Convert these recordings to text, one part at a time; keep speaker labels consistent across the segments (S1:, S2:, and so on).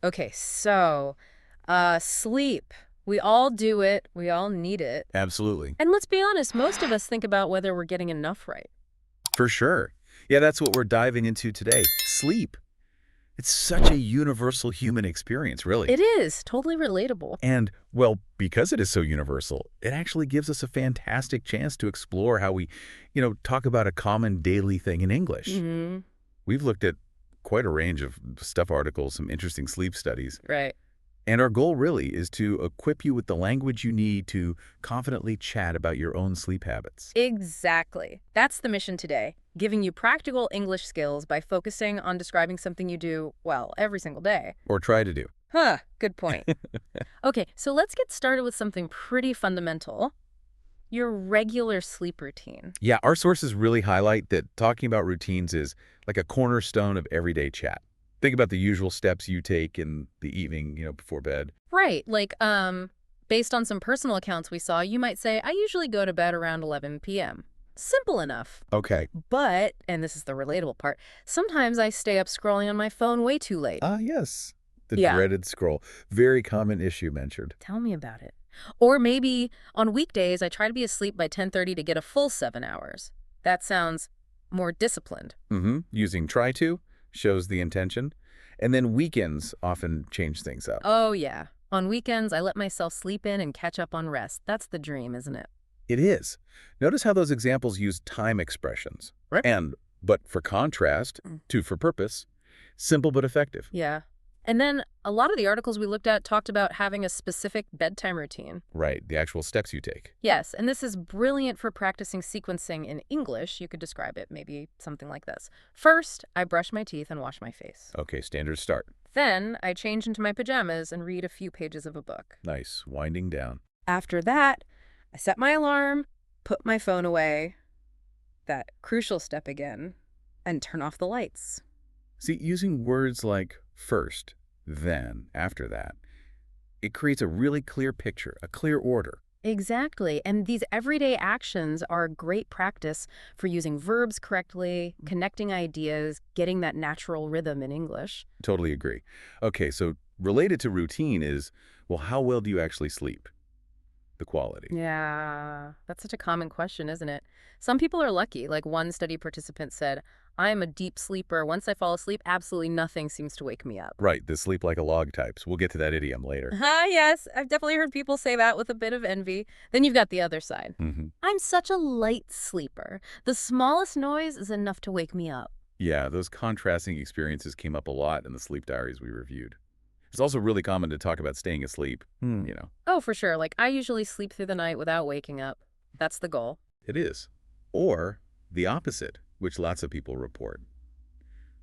S1: Okay, so sleep. We all do it. We all need it.
S2: Absolutely.
S1: And let's be honest, most of us think about whether we're getting enough right.
S2: For sure. Yeah, that's what we're diving into today. Sleep. It's such a universal human experience, really.
S1: It is totally relatable.
S2: And, well, because it is so universal, it actually gives us a fantastic chance to explore how we talk about a common daily thing in English.
S1: Hmm.
S2: We've looked at quite a range of stuff articles, some interesting sleep studies,
S1: Right.
S2: and our goal really is to equip you with the language you need to confidently chat about your own sleep habits.
S1: Exactly. That's the mission today, giving you practical English skills by focusing on describing something you do, well, every single day.
S2: Or try to do.
S1: Huh, good point. Okay, so let's get started with something pretty fundamental. Your regular sleep routine.
S2: Yeah, our sources really highlight that talking about routines is like a cornerstone of everyday chat. Think about the usual steps you take in the evening before bed.
S1: Right, like, based on some personal accounts we saw, you might say, I usually go to bed around 11 p.m. Simple enough.
S2: Okay.
S1: But, and this is the relatable part, sometimes I stay up scrolling on my phone way too late.
S2: Ah, yes. The
S1: Yeah.
S2: dreaded scroll. Very common issue mentioned.
S1: Tell me about it. Or maybe on weekdays, I try to be asleep by 10:30 to get a full 7 hours. That sounds more disciplined.
S2: Using try to shows the intention. And then weekends often change things up.
S1: Oh, yeah. On weekends, I let myself sleep in and catch up on rest. That's the dream, isn't it?
S2: It is. Notice how those examples use time expressions.
S1: Right.
S2: And, but for contrast, to for purpose, simple but effective.
S1: Yeah. And then a lot of the articles we looked at talked about having a specific bedtime routine.
S2: Right, the actual steps you take.
S1: Yes, and this is brilliant for practicing sequencing in English. You could describe it maybe something like this. First, I brush my teeth and wash my face.
S2: Okay, standard start.
S1: Then, I change into my pajamas and read a few pages of a book.
S2: Nice, winding down.
S1: After that, I set my alarm, put my phone away, that crucial step again, and turn off the lights.
S2: See, using words like first, then, after that, it creates a really clear picture, a clear order.
S1: Exactly. And these everyday actions are great practice for using verbs correctly, connecting ideas, getting that natural rhythm in English.
S2: Totally agree. Okay, so related to routine is, well, how well do you actually sleep? The quality.
S1: Yeah, that's such a common question, isn't it? Some people are lucky. Like one study participant said, I am a deep sleeper. Once I fall asleep, absolutely nothing seems to wake me up.
S2: Right, the sleep like a log types. We'll get to that idiom later.
S1: Ah, yes, I've definitely heard people say that with a bit of envy. Then you've got the other side. I'm such a light sleeper. The smallest noise is enough to wake me up.
S2: Yeah, those contrasting experiences came up a lot in the sleep diaries we reviewed. It's also really common to talk about staying asleep.
S1: Oh, for sure. Like, I usually sleep through the night without waking up. That's the goal.
S2: It is. Or the opposite, which lots of people report.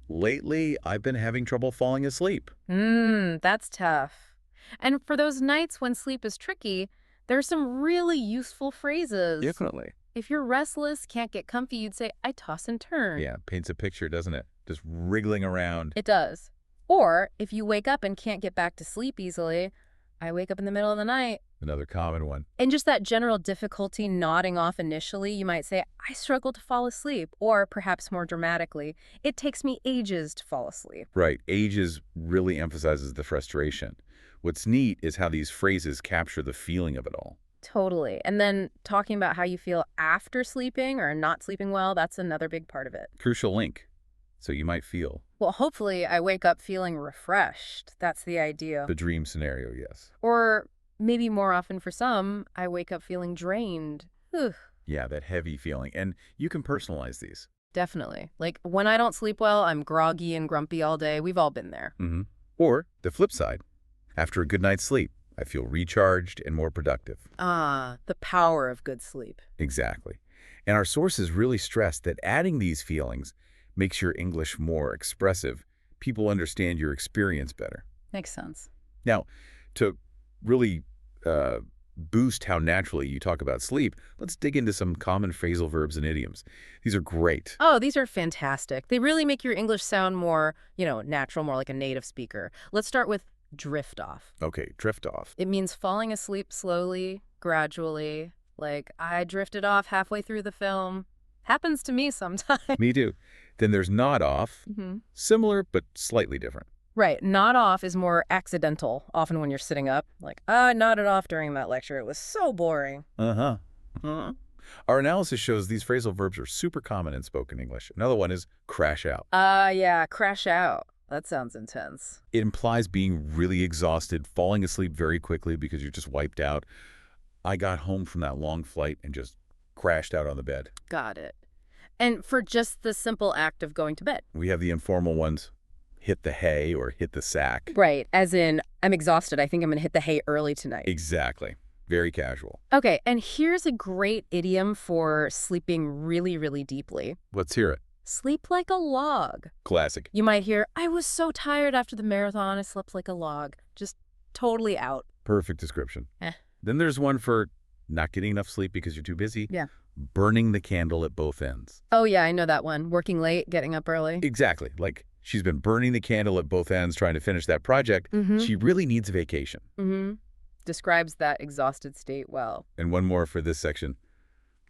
S2: Lately, I've been having trouble falling asleep.
S1: That's tough. And for those nights when sleep is tricky, there's some really useful phrases.
S2: Definitely.
S1: If you're restless, can't get comfy, you'd say, I toss and turn.
S2: Yeah, paints a picture, doesn't it? Just wriggling around.
S1: It does. Or if you wake up and can't get back to sleep easily, I wake up in the middle of the night.
S2: Another common one.
S1: And just that general difficulty nodding off initially, you might say, I struggle to fall asleep. Or perhaps more dramatically, it takes me ages to fall asleep.
S2: Right, ages really emphasizes the frustration. What's neat is how these phrases capture the feeling of it all.
S1: Totally. And then talking about how you feel after sleeping or not sleeping well, that's another big part of it.
S2: Crucial link. So you might feel
S1: Well, hopefully I wake up feeling refreshed. That's the idea.
S2: the dream scenario, yes.
S1: Or maybe more often for some, I wake up feeling drained. Whew.
S2: Yeah, that heavy feeling. And you can personalize these.
S1: Definitely. Like when I don't sleep well, I'm groggy and grumpy all day. We've all been there.
S2: Or the flip side. After a good night's sleep, I feel recharged and more productive.
S1: Ah, the power of good sleep.
S2: Exactly. And our sources really stress that adding these feelings makes your English more expressive. People understand your experience better.
S1: Makes sense.
S2: Now, to really boost how naturally you talk about sleep, let's dig into some common phrasal verbs and idioms. These are great.
S1: Oh, these are fantastic. They really make your English sound more, natural, more like a native speaker. Let's start with drift off.
S2: Okay, drift off.
S1: It means falling asleep slowly, gradually. Like, I drifted off halfway through the film. Happens to me sometimes.
S2: Me too. Then there's nod off. Similar, but slightly different.
S1: Right. Nod off is more accidental, often when you're sitting up. Like, I nodded off during that lecture. It was so boring.
S2: Uh-huh. Uh-huh. Our analysis shows these phrasal verbs are super common in spoken English. Another one is crash out.
S1: Yeah, crash out. That sounds intense.
S2: It implies being really exhausted, falling asleep very quickly because you're just wiped out. I got home from that long flight and just crashed out on the bed.
S1: Got it. And for just the simple act of going to bed.
S2: We have the informal ones, hit the hay or hit the sack.
S1: Right. As in, I'm exhausted. I think I'm going to hit the hay early tonight.
S2: Exactly. Very casual.
S1: Okay. And here's a great idiom for sleeping really, really deeply.
S2: Let's hear it.
S1: Sleep like a log.
S2: Classic.
S1: You might hear, I was so tired after the marathon, I slept like a log. Just totally out.
S2: Perfect description.
S1: Eh.
S2: Then there's one for not getting enough sleep because you're too busy.
S1: Yeah.
S2: Burning the candle at both ends.
S1: Oh, yeah, I know that one. Working late, getting up early.
S2: Exactly. Like she's been burning the candle at both ends trying to finish that project. She really needs a vacation.
S1: Describes that exhausted state well.
S2: And one more for this section.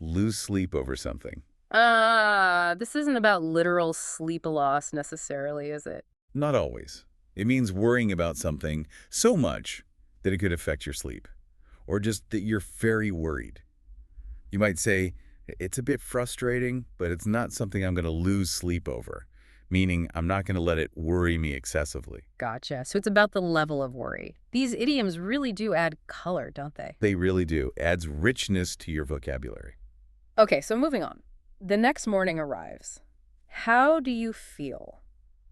S2: Lose sleep over something.
S1: This isn't about literal sleep loss necessarily, is it?
S2: Not always. It means worrying about something so much that it could affect your sleep. Or just that you're very worried. You might say, it's a bit frustrating, but it's not something I'm going to lose sleep over. Meaning, I'm not going to let it worry me excessively.
S1: Gotcha. So it's about the level of worry. These idioms really do add color, don't they?
S2: They really do. Adds richness to your vocabulary.
S1: Okay, so moving on. The next morning arrives. How do you feel?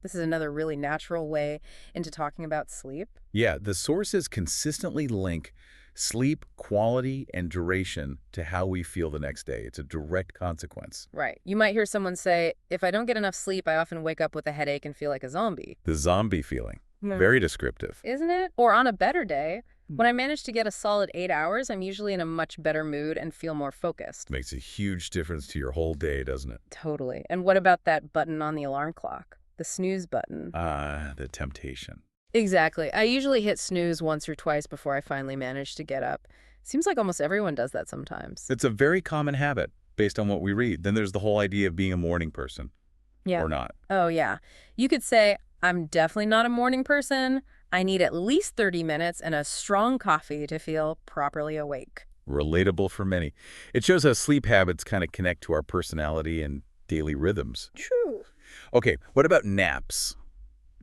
S1: This is another really natural way into talking about sleep.
S2: Yeah, the sources consistently link sleep quality and duration to how we feel the next day. It's a direct consequence.
S1: Right. You might hear someone say, if I don't get enough sleep, I often wake up with a headache and feel like a zombie.
S2: The zombie feeling. Very descriptive.
S1: Isn't it? Or on a better day, when I manage to get a solid 8 hours, I'm usually in a much better mood and feel more focused.
S2: Makes a huge difference to your whole day, doesn't it?
S1: Totally. And what about that button on the alarm clock? The snooze button.
S2: The temptation.
S1: Exactly. I usually hit snooze once or twice before I finally manage to get up. Seems like almost everyone does that sometimes.
S2: It's a very common habit based on what we read. Then there's the whole idea of being a morning person.
S1: Yeah.
S2: Or not.
S1: Oh, yeah. You could say, I'm definitely not a morning person. I need at least 30 minutes and a strong coffee to feel properly awake.
S2: Relatable for many. It shows how sleep habits kind of connect to our personality and daily rhythms.
S1: True.
S2: Okay, what about naps?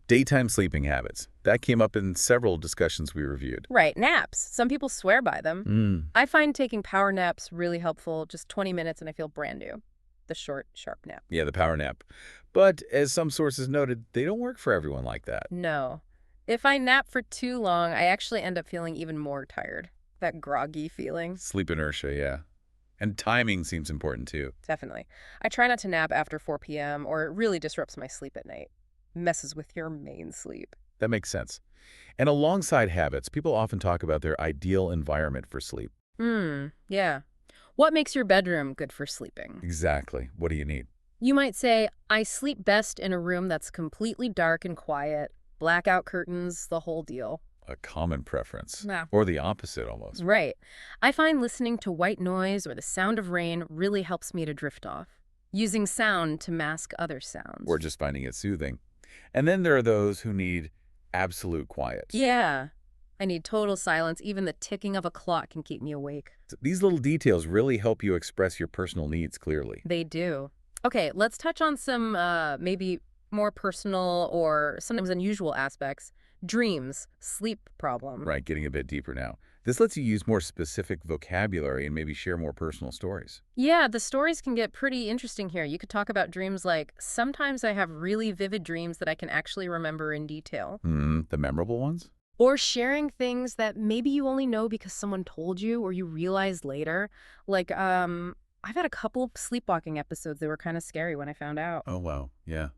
S2: Daytime sleeping habits. That came up in several discussions we reviewed.
S1: Right, naps. Some people swear by them. I find taking power naps really helpful. Just 20 minutes and I feel brand new. The short, sharp nap.
S2: Yeah, the power nap. But as some sources noted, they don't work for everyone like that.
S1: No. If I nap for too long, I actually end up feeling even more tired. That groggy feeling.
S2: Sleep inertia, yeah. And timing seems important too.
S1: Definitely. I try not to nap after 4 p.m. or it really disrupts my sleep at night. Messes with your main sleep.
S2: That makes sense. And alongside habits, people often talk about their ideal environment for sleep.
S1: Yeah. What makes your bedroom good for sleeping?
S2: Exactly. What do you need?
S1: You might say, I sleep best in a room that's completely dark and quiet, blackout curtains, the whole deal.
S2: A common preference.
S1: Yeah.
S2: Or the opposite almost.
S1: Right. I find listening to white noise or the sound of rain really helps me to drift off, using sound to mask other sounds.
S2: Or just finding it soothing. And then there are those who need absolute quiet.
S1: Yeah. I need total silence. Even the ticking of a clock can keep me awake.
S2: These little details really help you express your personal needs clearly.
S1: They do. Okay, let's touch on some maybe more personal or sometimes unusual aspects. Dreams, sleep problem.
S2: Right, getting a bit deeper now. This lets you use more specific vocabulary and maybe share more personal stories.
S1: Yeah, the stories can get pretty interesting here. You could talk about dreams like, sometimes I have really vivid dreams that I can actually remember in detail.
S2: The memorable ones?
S1: Or sharing things that maybe you only know because someone told you or you realized later. Like, I've had a couple of sleepwalking episodes that were kind of scary when I found out.
S2: Oh, wow. Yeah.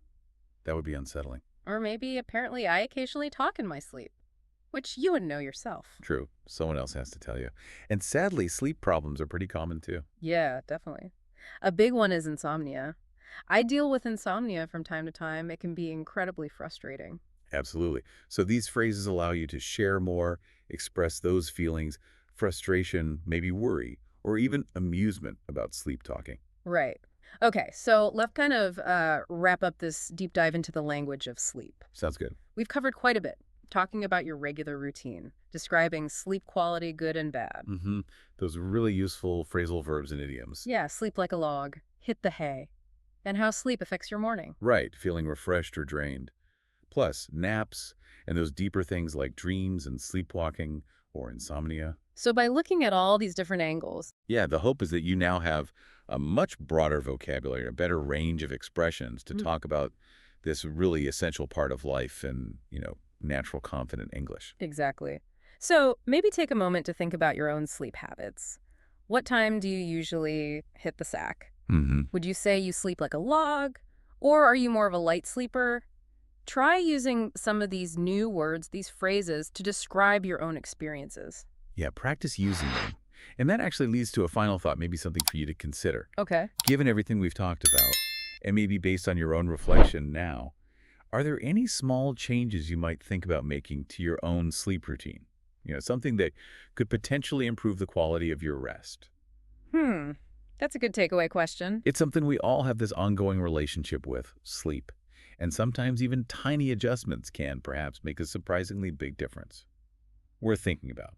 S2: That would be unsettling.
S1: Or maybe apparently I occasionally talk in my sleep, which you would know yourself.
S2: True. Someone else has to tell you. And sadly, sleep problems are pretty common too.
S1: Yeah, definitely. A big one is insomnia. I deal with insomnia from time to time. It can be incredibly frustrating.
S2: Absolutely. So these phrases allow you to share more, express those feelings, frustration, maybe worry, or even amusement about sleep talking.
S1: Right. Okay, so let's kind of wrap up this deep dive into the language of sleep.
S2: Sounds good.
S1: We've covered quite a bit, talking about your regular routine, describing sleep quality, good and bad.
S2: Mm-hmm. Those really useful phrasal verbs and idioms.
S1: Yeah, sleep like a log, hit the hay, and how sleep affects your morning.
S2: Right, feeling refreshed or drained. Plus, naps and those deeper things like dreams and sleepwalking or insomnia.
S1: So by looking at all these different angles,
S2: Yeah, the hope is that you now have a much broader vocabulary, a better range of expressions to
S1: mm,
S2: talk about this really essential part of life and, natural confident English.
S1: exactly. So maybe take a moment to think about your own sleep habits. What time do you usually hit the sack?
S2: Hmm.
S1: Would you say you sleep like a log? Or are you more of a light sleeper? Try using some of these new words, these phrases, to describe your own experiences.
S2: Yeah, practice using them. And that actually leads to a final thought, maybe something for you to consider.
S1: Okay.
S2: Given everything we've talked about, and maybe based on your own reflection now, are there any small changes you might think about making to your own sleep routine? Something that could potentially improve the quality of your rest.
S1: Hmm. That's a good takeaway question.
S2: It's something we all have this ongoing relationship with, sleep. And sometimes even tiny adjustments can perhaps make a surprisingly big difference. Worth thinking about.